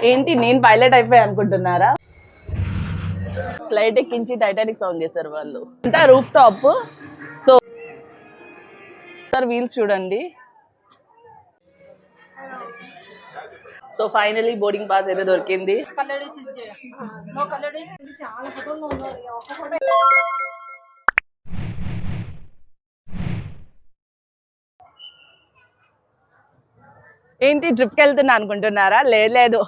ఏంటి నేను పైలట్ అయిపోయా అనుకుంటున్నారా? ఫ్లైట్ ఎక్కించి టైటానిక్ సౌండ్ చేశారు వాళ్ళు. అంతా రూఫ్ టాప్. సో వీల్స్ చూడండి. సో ఫైనలీ బోర్డింగ్ పాస్ అయితే దొరికింది. ఏంటి ట్రిప్కి వెళ్తున్నా అనుకుంటున్నారా? లేదు,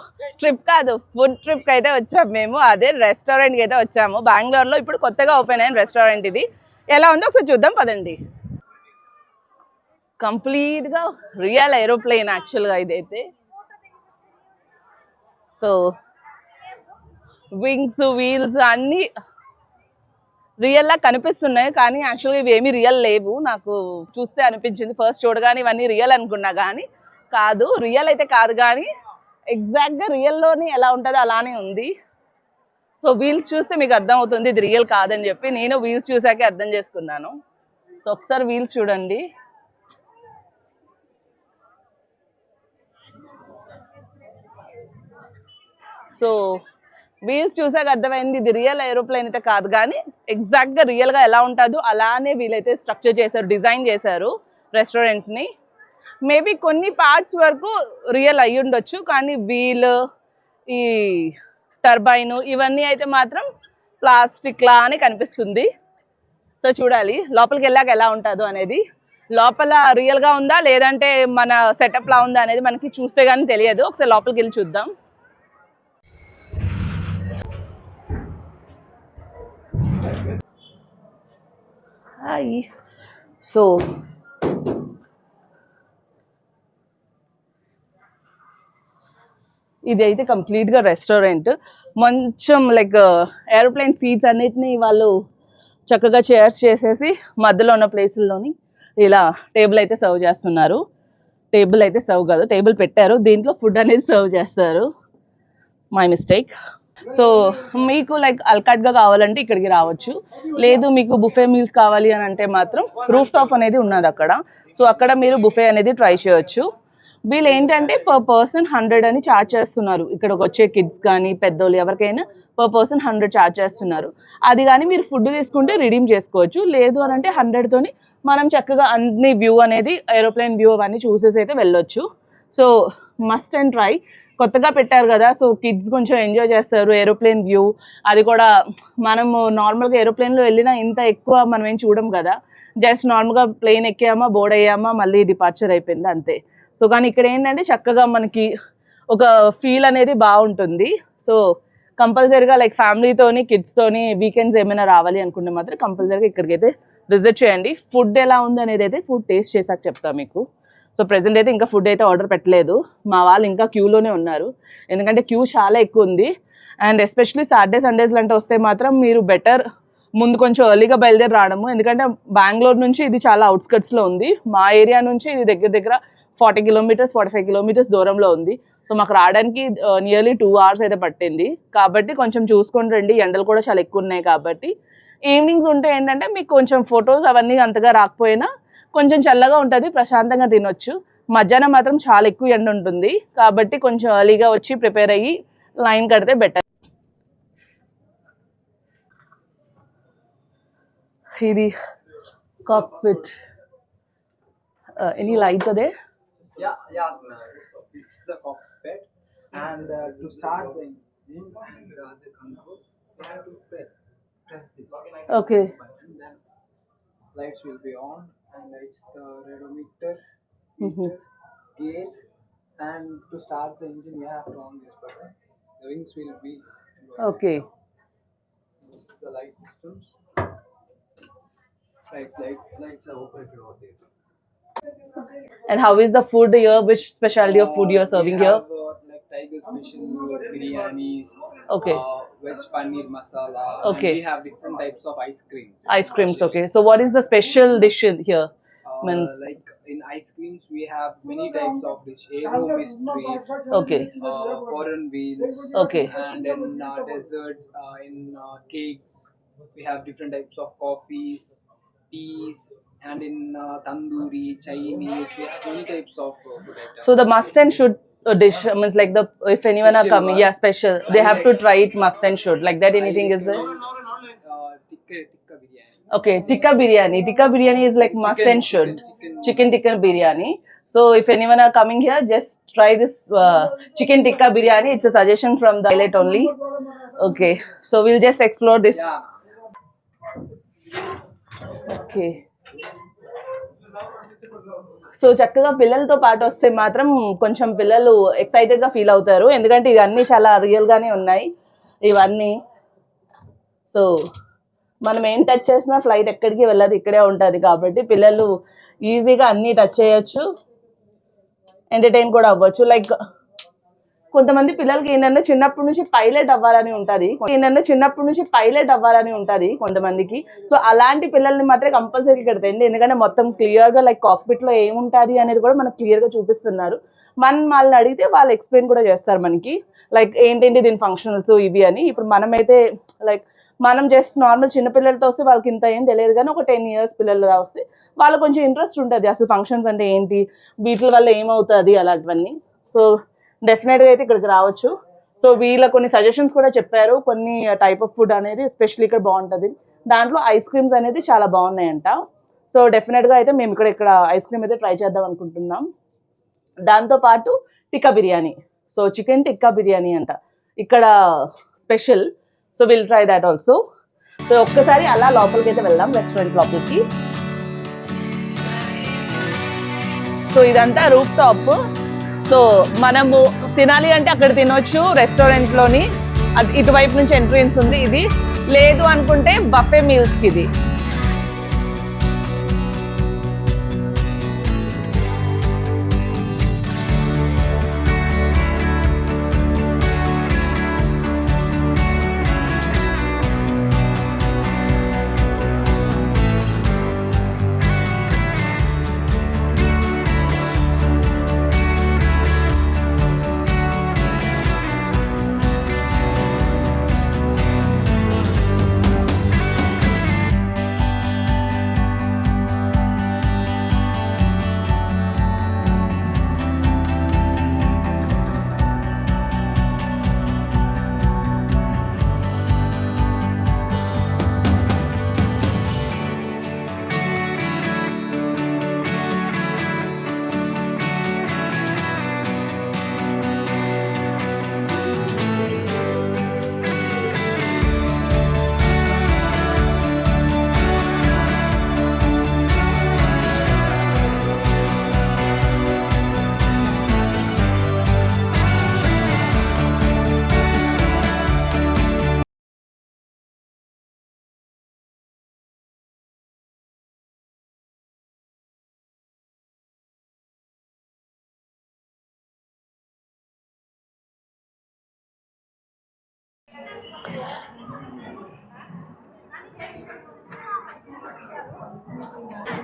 ట్రిప్ కాదు, ఫుడ్ ట్రిప్కి అయితే వచ్చాము మేము. అదే రెస్టారెంట్కి అయితే వచ్చాము. బెంగళూరులో ఇప్పుడు కొత్తగా ఓపెన్ అయిన రెస్టారెంట్ ఇది. ఎలా ఉందో ఒకసారి చూద్దాం పదండి. కంప్లీట్గా రియల్ ఏరోప్లేన్ యాక్చువల్గా ఇదైతే. సో వింగ్స్, వీల్స్ అన్నీ రియల్లా కనిపిస్తున్నాయి, కానీ యాక్చువల్గా ఇవి ఏమీ రియల్ లేవు. నాకు చూస్తే అనిపించింది, ఫస్ట్ చూడగానే ఇవన్నీ రియల్ అనుకున్నా, కానీ కాదు, రియల్ అయితే కాదు, కానీ ఎగ్జాక్ట్గా రియల్లోని ఎలా ఉంటుందో అలానే ఉంది. సో వీల్స్ చూస్తే మీకు అర్థం అవుతుంది ఇది రియల్ కాదని చెప్పి. నేను వీల్స్ చూసాకే అర్థం చేసుకున్నాను. సో ఒకసారి వీల్స్ చూడండి. సో వీల్స్ చూసాక అర్థమైంది ఇది రియల్ ఏరోప్లేన్ అయితే కాదు, కానీ ఎగ్జాక్ట్గా రియల్గా ఎలా ఉంటుందో అలానే వీలైతే స్ట్రక్చర్ చేశారు, డిజైన్ చేశారు రెస్టారెంట్ని. మేబీ కొన్ని పార్ట్స్ వరకు రియల్ అయ్యి ఉండొచ్చు, కానీ వీల్, ఈ టర్బైన్ ఇవన్నీ అయితే మాత్రం ప్లాస్టిక్ లానే కనిపిస్తుంది. సో చూడాలి లోపలికి వెళ్ళాక ఎలా ఉంటుందో అనేది. లోపల రియల్గా ఉందా లేదంటే మన సెటప్ లా ఉందా అనేది మనకి చూస్తే కానీ తెలియదు. ఒకసారి లోపలికి వెళ్ళి చూద్దాం. సో ఇది అయితే కంప్లీట్గా రెస్టారెంట్. కొంచెం లైక్ ఏరోప్లేన్ సీట్స్ అన్నిటినీ వాళ్ళు చక్కగా చైర్స్ చేసేసి మధ్యలో ఉన్న ప్లేసుల్లోని ఇలా టేబుల్ అయితే సర్వ్ చేస్తున్నారు. టేబుల్ అయితే సర్వ్ కాదు, టేబుల్ పెట్టారు, దీంట్లో ఫుడ్ అనేది సర్వ్ చేస్తారు. My mistake. సో మీకు లైక్ అల్కాట్గా కావాలంటే ఇక్కడికి రావచ్చు, లేదు మీకు బుఫే మీల్స్ కావాలి అని అంటే మాత్రం రూఫ్ టాప్ అనేది ఉన్నది అక్కడ. సో అక్కడ మీరు బుఫే అనేది ట్రై చేయొచ్చు. వీళ్ళు ఏంటంటే పర్ పర్సన్ 100 అని ఛార్జ్ చేస్తున్నారు. ఇక్కడికి వచ్చే కిడ్స్ కానీ పెద్దోళ్ళు ఎవరికైనా పర్ పర్సన్ 100 ఛార్జ్ చేస్తున్నారు. అది కానీ మీరు ఫుడ్ తీసుకుంటే రిడీమ్ చేసుకోవచ్చు, లేదు అని అంటే 100తోని మనం చక్కగా అన్ని వ్యూ అనేది ఏరోప్లేన్ వ్యూ అవన్నీ చూసేసి అయితే వెళ్ళొచ్చు. So must and try. కొత్తగా పెట్టారు కదా, సో కిడ్స్ కొంచెం ఎంజాయ్ చేస్తారు ఏరోప్లేన్ వ్యూ. అది కూడా మనము నార్మల్గా ఏరోప్లేన్లో వెళ్ళినా ఇంత ఎక్కువ మనం ఏం చూడం కదా, జస్ట్ నార్మల్గా ప్లేన్ ఎక్కామా, బోర్డ్ అయ్యామా, మళ్ళీ డిపార్చర్ అయిపోయింది అంతే. సో కానీ ఇక్కడ ఏంటంటే చక్కగా మనకి ఒక ఫీల్ అనేది బాగుంటుంది. సో కంపల్సరీగా లైక్ ఫ్యామిలీతోని కిడ్స్తోని వీకెండ్స్ ఏమైనా రావాలి అనుకుంటే మాత్రం కంపల్సరీగా ఇక్కడికైతే విజిట్ చేయండి. ఫుడ్ ఎలా ఉంది అనేది అయితే ఫుడ్ టేస్ట్ చేసాక చెప్తా మీకు. సో ప్రెజెంట్ అయితే ఇంకా ఫుడ్ అయితే ఆర్డర్ పెట్టలేదు, మా వాళ్ళు ఇంకా క్యూలోనే ఉన్నారు, ఎందుకంటే క్యూ చాలా ఎక్కువ ఉంది. అండ్ ఎస్పెషలీ సాటర్డే సండేస్లు అంటే వస్తే మాత్రం మీరు బెటర్ ముందు కొంచెం ఎర్లీగా బయలుదేరి రావడము, ఎందుకంటే బెంగళూరు నుంచి ఇది చాలా అవుట్స్కట్స్లో ఉంది. మా ఏరియా నుంచి ఇది దగ్గర దగ్గర 40 కిలోమీటర్స్ 45 కిలోమీటర్స్ దూరంలో ఉంది. సో మాకు రావడానికి నియర్లీ 2 hours అయితే పట్టింది. కాబట్టి కొంచెం చూసుకొని రండి, ఎండలు కూడా చాలా ఎక్కువ ఉన్నాయి కాబట్టి. ఈవినింగ్స్ ఉంటే ఏంటంటే మీకు కొంచెం ఫొటోస్ అవన్నీ అంతగా రాకపోయినా కొంచెం చల్లగా ఉంటుంది, ప్రశాంతంగా తినొచ్చు. మధ్యాహ్నం మాత్రం చాలా ఎక్కువ ఎండ ఉంటుంది, కాబట్టి కొంచెం ఎర్లీగా వచ్చి ప్రిపేర్ అయ్యి లైన్ కడితే బెటర్. ఇది కాక్పిట్. ఎనీ లైట్స్ అదే? Yeah, it's the cockpit, and to start the engine and the control, you have to press this. Okay. Button, then lights will be on, and it's the radiometer, Mhm. gears, and to start the engine, you have to on this button. The wings will be. Okay. This is the light systems. Lights are operated over there. And how is the food here? Which specialty of food you are serving we here? have, like Tiger special biryanis, Okay. Veg paneer masala. Okay. And we have different types of ice creams. Ice creams, okay. So what is the special dish here? Means Like in ice creams, we have many types of dish. Aero mystery, okay. foreign wheels, Okay. and in desserts, in cakes, we have different types of coffees, teas, and in tandoori, Chinese, we have many types of food items. So the must and should dish means like the if anyone are Special coming, one. yeah, special. They have to try it, must and should. Like that, anything is there? Tikka biryani. Okay, tikka biryani. Tikka biryani is like must Chicken, and should. chicken. Chicken tikka biryani. So if anyone are coming here, just try this chicken tikka biryani. It's a suggestion from the pilot only. Okay, so we'll just explore this. Yeah. Okay. So చక్కగా పిల్లలతో పాటు వస్తే మాత్రం కొంచెం పిల్లలు ఎక్సైటెడ్గా feel అవుతారు, ఎందుకంటే ఇవన్నీ చాలా రియల్గానే ఉన్నాయి ఇవన్నీ. సో మనం ఏం టచ్ చేసినా ఫ్లైట్ ఎక్కడికి వెళ్ళదు, ఇక్కడే ఉంటుంది కాబట్టి పిల్లలు ఈజీగా అన్నీ టచ్ చేయొచ్చు, ఎంటర్టైన్ కూడా అవ్వచ్చు. లైక్ కొంతమంది పిల్లలకి ఏంటంటే చిన్నప్పటి నుంచి పైలట్ అవ్వాలని ఉంటుంది కొంతమందికి. సో అలాంటి పిల్లల్ని మాత్రం కంపల్సరీ ఇక్కడ తెండి, ఎందుకంటే మొత్తం క్లియర్గా లైక్ కాక్పిట్లో ఏముంటుంది అనేది కూడా మనకు క్లియర్గా చూపిస్తున్నారు. మనం వాళ్ళని అడిగితే వాళ్ళు ఎక్స్ప్లెయిన్ కూడా చేస్తారు మనకి, లైక్ ఏంటంటే దీని ఫంక్షనల్స్ ఇవి అని. ఇప్పుడు మనమైతే లైక్ మనం జస్ట్ నార్మల్ చిన్నపిల్లలతో వస్తే వాళ్ళకి ఇంత ఏం తెలియదు, కానీ ఒక 10 years పిల్లలు వస్తే వాళ్ళకి కొంచెం ఇంట్రెస్ట్ ఉంటుంది అసలు ఫంక్షన్స్ అంటే ఏంటి, వీటి వల్ల ఏమవుతుంది అలాంటివన్నీ. సో డెఫినెట్గా అయితే ఇక్కడికి రావచ్చు. సో వీళ్ళ కొన్ని సజెషన్స్ కూడా చెప్పారు, కొన్ని టైప్ ఆఫ్ ఫుడ్ అనేది ఎస్పెషల్లీ ఇక్కడ బాగుంటుంది. దాంట్లో ఐస్ క్రీమ్స్ అనేది చాలా బాగున్నాయంట. సో డెఫినెట్గా అయితే మేము ఇక్కడ ఐస్ క్రీమ్ అయితే ట్రై చేద్దాం అనుకుంటున్నాం. దాంతోపాటు టిక్కా బిర్యానీ, సో చికెన్ టిక్కా బిర్యానీ అంట ఇక్కడ special. So will try that also. So ఒక్కసారి అలా లోపలికి అయితే వెళ్దాం, రెస్టారెంట్ లోపలికి. సో ఇదంతా రూఫ్ టాప్. సో మనము తినాలి అంటే అక్కడ తినొచ్చు రెస్టారెంట్లోని, ఇటువైపు నుంచి ఎంట్రన్స్ ఉంది. ఇది లేదు అనుకుంటే బఫే మీల్స్కి ఇది.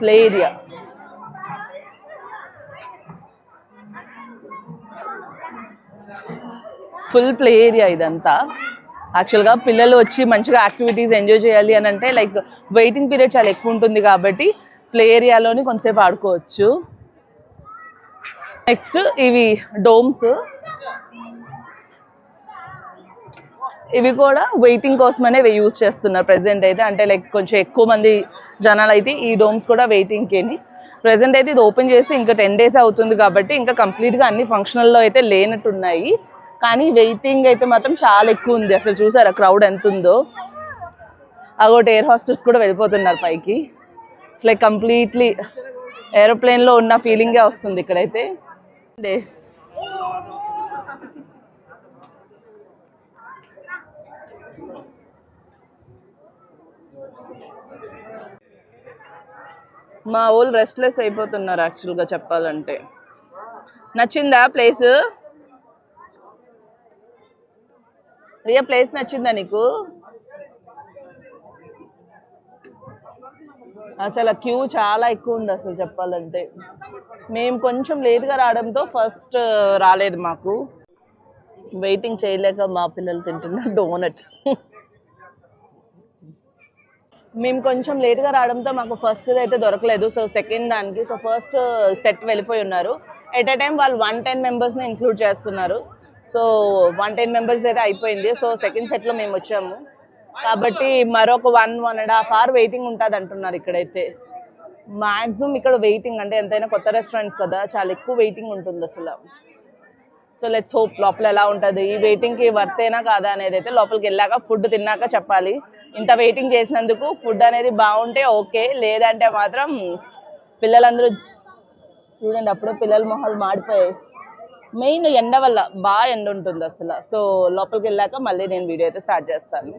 Play area, full play area ఇదంతా. యాక్చువల్గా పిల్లలు వచ్చి మంచిగా యాక్టివిటీస్ ఎంజాయ్ చేయాలి అని అంటే లైక్ వెయిటింగ్ పీరియడ్ చాలా ఎక్కువ ఉంటుంది కాబట్టి ప్లే ఏరియాలోని కొంతసేపు ఆడుకోవచ్చు. నెక్స్ట్ ఇవి డోమ్స్, ఇవి కూడా వెయిటింగ్ కోసమనే యూజ్ చేస్తున్నారు ప్రెసెంట్ అయితే. అంటే లైక్ కొంచెం ఎక్కువ మంది జనాలు అయితే ఈ డోమ్స్ కూడా వెయిటింగ్కేని. ప్రెసెంట్ అయితే ఇది ఓపెన్ చేసి ఇంకా 10 days అవుతుంది కాబట్టి ఇంకా కంప్లీట్గా అన్ని ఫంక్షనల్లో అయితే లేనట్టున్నాయి, కానీ వెయిటింగ్ అయితే మాత్రం చాలా ఎక్కువ ఉంది. అసలు చూసారా క్రౌడ్ ఎంత ఉందో. అగోటి ఎయిర్ హోస్టెస్ కూడా వెళ్ళిపోతున్నారు పైకి. ఇట్స్ లైక్ కంప్లీట్లీ ఏరోప్లేన్లో ఉన్న ఫీలింగే వస్తుంది ఇక్కడైతే. మా వాళ్ళు రెస్ట్లెస్ అయిపోతున్నారు యాక్చువల్గా చెప్పాలంటే. నచ్చిందా ప్లేస్? రియా ప్లేస్ నచ్చిందా నీకు? అసలు క్యూ చాలా ఎక్కువ ఉంది అసలు చెప్పాలంటే. మేము కొంచెం లేట్గా రావడంతో ఫస్ట్ రాలేదు మాకు, వెయిటింగ్ చేయలేక మా పిల్లలు తింటున్నారు డోనట్. మేము కొంచెం లేట్గా రావడంతో మాకు ఫస్ట్ అయితే దొరకలేదు, సో సెకండ్ దానికి. సో ఫస్ట్ సెట్ వెళ్ళిపోయి ఉన్నారు ఎట్ ఎ టైం వాళ్ళు 110 మెంబర్స్ని ఇంక్లూడ్ చేస్తున్నారు. సో 110 మెంబర్స్ అయితే అయిపోయింది. సో సెకండ్ సెట్లో మేము వచ్చాము కాబట్టి మరొక 1.5 hour వెయిటింగ్ ఉంటుంది అంటున్నారు. ఇక్కడైతే మ్యాక్సిమం ఇక్కడ వెయిటింగ్ అంటే ఎంతైనా కొత్త రెస్టారెంట్స్ కదా, చాలా ఎక్కువ వెయిటింగ్ ఉంటుంది అసలు. సో లెట్స్ హోప్ లోపల ఎలా ఉంటుంది, ఈ వెయిటింగ్కి వర్తేనా కాదా అనేది అయితే లోపలికి వెళ్ళాక ఫుడ్ తిన్నాక చెప్పాలి. ఇంత వెయిటింగ్ చేసినందుకు ఫుడ్ అనేది బాగుంటే ఓకే, లేదంటే మాత్రం పిల్లలందరూ చూడండి అప్పుడే పిల్లల మొహాలు మాడిపోయాయి. మెయిన్ ఎండ వల్ల బాగా ఎండ ఉంటుంది అసలు. సో లోపలికి వెళ్ళాక మళ్ళీ నేను వీడియో అయితే స్టార్ట్ చేస్తాను.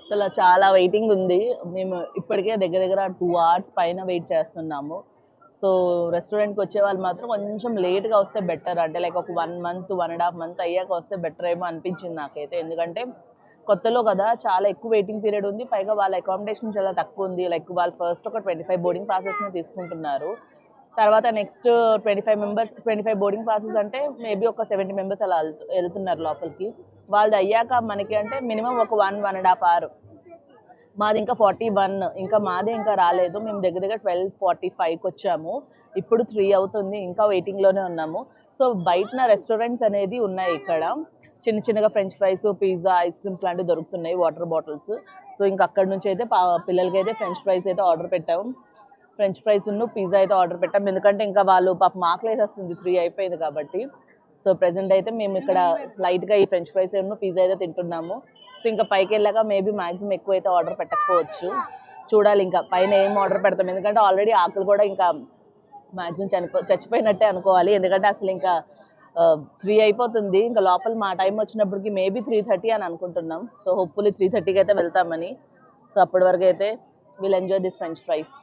అసలు చాలా వెయిటింగ్ ఉంది. మేము ఇప్పటికే దగ్గర దగ్గర 2 hours పైన వెయిట్ చేస్తున్నాము. సో రెస్టారెంట్కి వచ్చే వాళ్ళు మాత్రం కొంచెం లేట్గా వస్తే బెటర్, అంటే లైక్ ఒక 1 month 1.5 month అయ్యాక వస్తే బెటర్ ఏమో అనిపించింది నాకైతే. ఎందుకంటే కొత్తలో కదా, చాలా ఎక్కువ వెయిటింగ్ పీరియడ్ ఉంది. పైగా వాళ్ళ అకామిడేషన్ చాలా తక్కువ ఉంది. లైక్ వాళ్ళు ఫస్ట్ ఒక 25 బోర్డింగ్ పాసెస్ని తీసుకుంటున్నారు. తర్వాత నెక్స్ట్ 25 బోర్డింగ్ పాసెస్ అంటే మేబీ ఒక 70 members అలా వెళ్తున్నారు లోపలికి. వాళ్ళది అయ్యాక మనకి అంటే మినిమం ఒక 1.5 hour. మాది ఇంకా 41, ఇంకా మాదే ఇంకా రాలేదు. మేము దగ్గర దగ్గర 12:45కి వచ్చాము, ఇప్పుడు 3 అవుతుంది, ఇంకా వెయిటింగ్లోనే ఉన్నాము. సో బయటన రెస్టారెంట్స్ అనేది ఉన్నాయి ఇక్కడ, చిన్న చిన్నగా French fries, pizza, ice creams లాంటివి దొరుకుతున్నాయి, వాటర్ బాటిల్స్. సో ఇంకా అక్కడ నుంచి అయితే పిల్లలకి అయితే ఫ్రెంచ్ ఫ్రైస్ అయితే ఆర్డర్ పెట్టాము. ఫ్రెంచ్ ఫ్రైస్ ఉన్న పిజ్జా అయితే ఆర్డర్ పెట్టాం, ఎందుకంటే ఇంకా వాళ్ళు పాపం ఆకలేసి వస్తుంది, 3 అయిపోయింది కాబట్టి. సో ప్రెజెంట్ అయితే మేము ఇక్కడ లైట్గా ఈ ఫ్రెంచ్ ఫ్రైస్ ఉన్న పిజ్జా అయితే తింటున్నాము. సో ఇంకా పైకి వెళ్ళాక మేబీ మ్యాక్సిమం ఎక్కువ అయితే ఆర్డర్ పెట్టకపోవచ్చు, చూడాలి ఇంకా పైన ఏం ఆర్డర్ పెడతాం. ఎందుకంటే ఆల్రెడీ ఆకలి కూడా ఇంకా మ్యాక్సిమం చచ్చిపోయినట్టే అనుకోవాలి. ఎందుకంటే అసలు ఇంకా 3 అయిపోతుంది. ఇంకా లోపల మా టైం వచ్చినప్పటికి మేబీ 3:30 అని అనుకుంటున్నాం. సో హోప్ఫుల్లీ 3:30కి అయితే వెళ్తామని. సో అప్పటి వరకు అయితే will enjoy this French fries.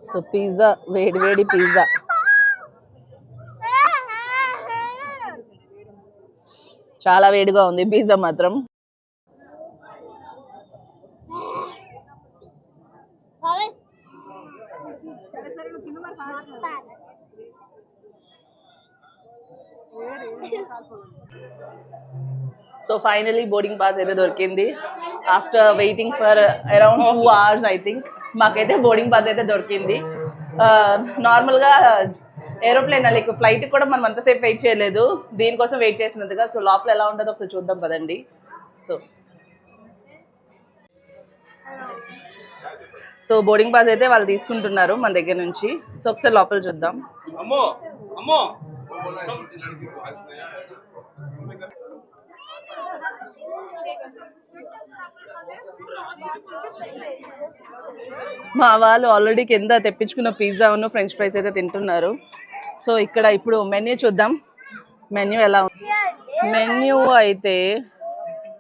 So pizza, వేడి వేడి పిజ్జా. చాలా వేడిగా ఉంది పిజ్జా మాత్రం. సో ఫైనలీ బోర్డింగ్ పాస్ అయితే దొరికింది after waiting for around 2 hours I think. మాకైతే బోర్డింగ్ పాస్ అయితే దొరికింది. నార్మల్గా ఏరోప్లేన్ లైక్ ఫ్లైట్ కూడా మనం అంతసేపు వెయిట్ చేయలేదు, దీనికోసం వెయిట్ చేసినందుగా. సో లోపల ఎలా ఉంటుందో ఒకసారి చూద్దాం పదండి. సో బోర్డింగ్ పాస్ అయితే వాళ్ళు తీసుకుంటున్నారు మన దగ్గర నుంచి. సో ఒకసారి లోపల చూద్దాం. మా వాళ్ళు ఆల్రెడీ కింద తెప్పించుకున్న పిజ్జా ఉన్న ఫ్రెంచ్ ఫ్రైస్ అయితే తింటున్నారు. సో ఇక్కడ ఇప్పుడు మెన్యూ చూద్దాం, మెన్యూ ఎలా ఉంది. మెన్యూ అయితే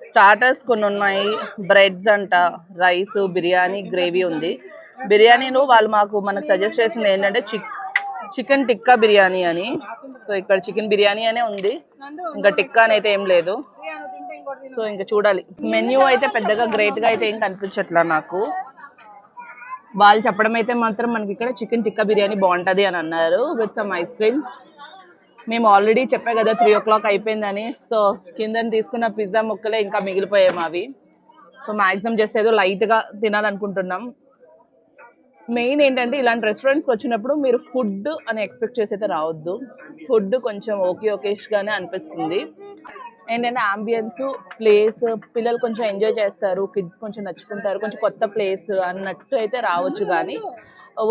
స్టార్టర్స్ కొన్ని ఉన్నాయి, బ్రెడ్స్ అంట, రైస్, బిర్యానీ, గ్రేవీ ఉంది. బిర్యానీలో వాళ్ళు మనకు సజెస్ట్ చేసింది ఏంటంటే చికెన్ టిక్కా బిర్యానీ అని. సో ఇక్కడ చికెన్ బిర్యానీ అనే ఉంది, ఇంకా టిక్కా అని అయితే ఏం లేదు. సో ఇంకా చూడాలి. మెన్యూ అయితే పెద్దగా గ్రేట్గా అయితే ఏం కనిపించట్లా నాకు. వాళ్ళు చెప్పడం అయితే మాత్రం మనకి ఇక్కడ చికెన్ టిక్కా బిర్యానీ బాగుంటుంది అని అన్నారు విత్ సమ్ ఐస్ క్రీమ్స్. మేము ఆల్రెడీ చెప్పా కదా 3 o'clock అయిపోయిందని. సో కింద తీసుకున్న పిజ్జా ముక్కలే ఇంకా మిగిలిపోయాము అవి. సో మ్యాక్సిమం జస్ట్ ఏదో లైట్గా తినాలనుకుంటున్నాం. మెయిన్ ఏంటంటే ఇలాంటి రెస్టారెంట్స్కి వచ్చినప్పుడు మీరు ఫుడ్ అని ఎక్స్పెక్ట్ చేసి అయితే రావద్దు. ఫుడ్ కొంచెం ఓకేష్గానే అనిపిస్తుంది. ఏంటంటే ఆంబియన్స్, ప్లేస్, పిల్లలు కొంచెం ఎంజాయ్ చేస్తారు, కిడ్స్ కొంచెం నచ్చుకుంటారు, కొంచెం కొత్త ప్లేస్ అన్నట్టు అయితే రావచ్చు. కానీ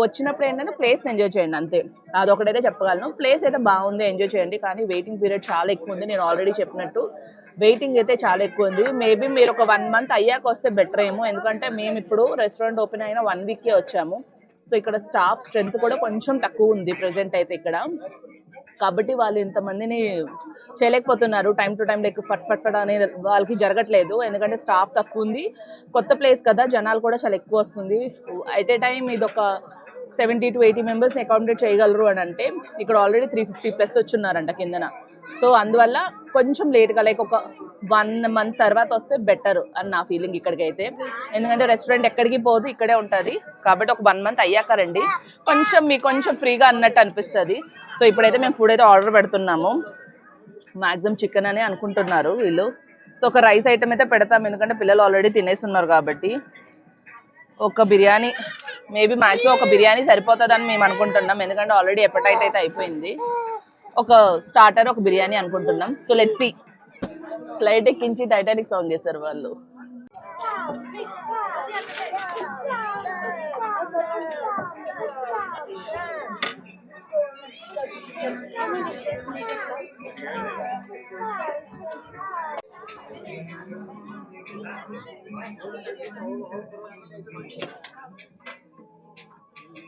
వచ్చినప్పుడు ఏంటంటే ప్లేస్ని ఎంజాయ్ చేయండి అంతే, అదొకటైతే చెప్పగలను. ప్లేస్ అయితే బాగుంది, ఎంజాయ్ చేయండి. కానీ వెయిటింగ్ పీరియడ్ చాలా ఎక్కువ ఉంది, నేను ఆల్రెడీ చెప్పినట్టు వెయిటింగ్ అయితే చాలా ఎక్కువ ఉంది. మేబీ మీరు ఒక 1 month అయ్యాక వస్తే బెటర్ ఏమో, ఎందుకంటే మేము ఇప్పుడు రెస్టారెంట్ ఓపెన్ అయిన 1 weekకే వచ్చాము. సో ఇక్కడ స్టాఫ్ స్ట్రెంత్ కూడా కొంచెం తక్కువ ఉంది ప్రెజెంట్ అయితే ఇక్కడ, కాబట్టి వాళ్ళు ఇంతమందిని చేయలేకపోతున్నారు. టైం టు టైం లైక్ ఫట్ అనే వాళ్ళకి జరగట్లేదు, ఎందుకంటే స్టాఫ్ తక్కువ ఉంది, కొత్త ప్లేస్ కదా, జనాలు కూడా చాలా ఎక్కువ వస్తుంది. ఎట్ ఏ టైం ఇది ఒక 70 to 80 మెంబర్స్ని అకామిడేట్ చేయగలరు అని అంటే ఇక్కడ ఆల్రెడీ 350+ వచ్చున్నారంట కిందన. సో అందువల్ల కొంచెం లేట్గా లైక్ ఒక 1 month తర్వాత వస్తే బెటర్ అని నా ఫీలింగ్ ఇక్కడికైతే. ఎందుకంటే రెస్టారెంట్ ఎక్కడికి పోదు, ఇక్కడే ఉంటుంది కాబట్టి ఒక 1 month అయ్యాక రండి, మీకు కొంచెం ఫ్రీగా అన్నట్టు అనిపిస్తుంది. సో ఇప్పుడైతే మేము ఫుడ్ అయితే ఆర్డర్ పెడుతున్నాము. మ్యాక్సిమం చికెన్ అనే అనుకుంటున్నారు వీళ్ళు. సో ఒక రైస్ ఐటమ్ అయితే పెడతాం ఎందుకంటే పిల్లలు ఆల్రెడీ తినేసి ఉన్నారు కాబట్టి. ఒక బిర్యానీ మేబీ మ్యాక్సిమం ఒక బిర్యానీ సరిపోతుందని మేము అనుకుంటున్నాం ఎందుకంటే ఆల్రెడీ ఎపటైట్ అయితే అయిపోయింది. ఒక స్టార్టర్ ఒక బిర్యానీ అనుకుంటున్నాం. So let's see. ఫ్లైట్ ఎక్కించి టైటానిక్ సాంగ్ చేశారు వాళ్ళు.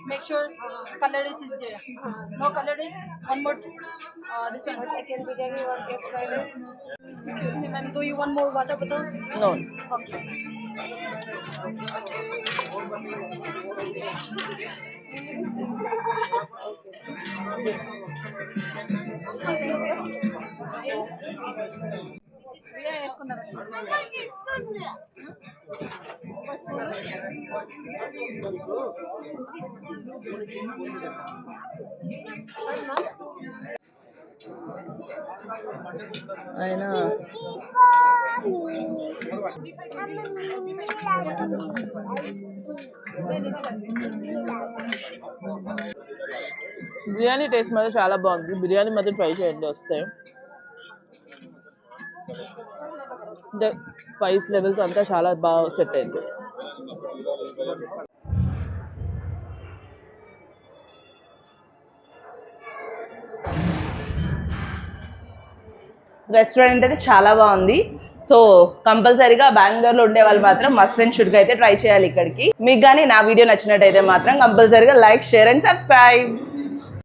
Make sure color is there. No color is one more. This one. Chicken biryani, 1 egg fried rice. Excuse me, ma'am. Do you want more water bottle? No. Okay. Riya వేసుకున్నారా? అయినా biryani taste మాత్రం చాలా బాగుంది. బిర్యానీ మాత్రం try చేయండి వస్తే. అంటే spice levels అంతా చాలా బాగా సెట్ అయింది. రెస్టారెంట్ అయితే చాలా బాగుంది. సో కంపల్సరీగా బెంగళూరులో ఉండే వాళ్ళు మాత్రం మస్ట్ అండ్ షుడ్గా అయితే ట్రై చేయాలి ఇక్కడికి. మీకు కానీ నా వీడియో నచ్చినట్టయితే మాత్రం కంపల్సరీగా లైక్, షేర్ అండ్ సబ్స్క్రైబ్.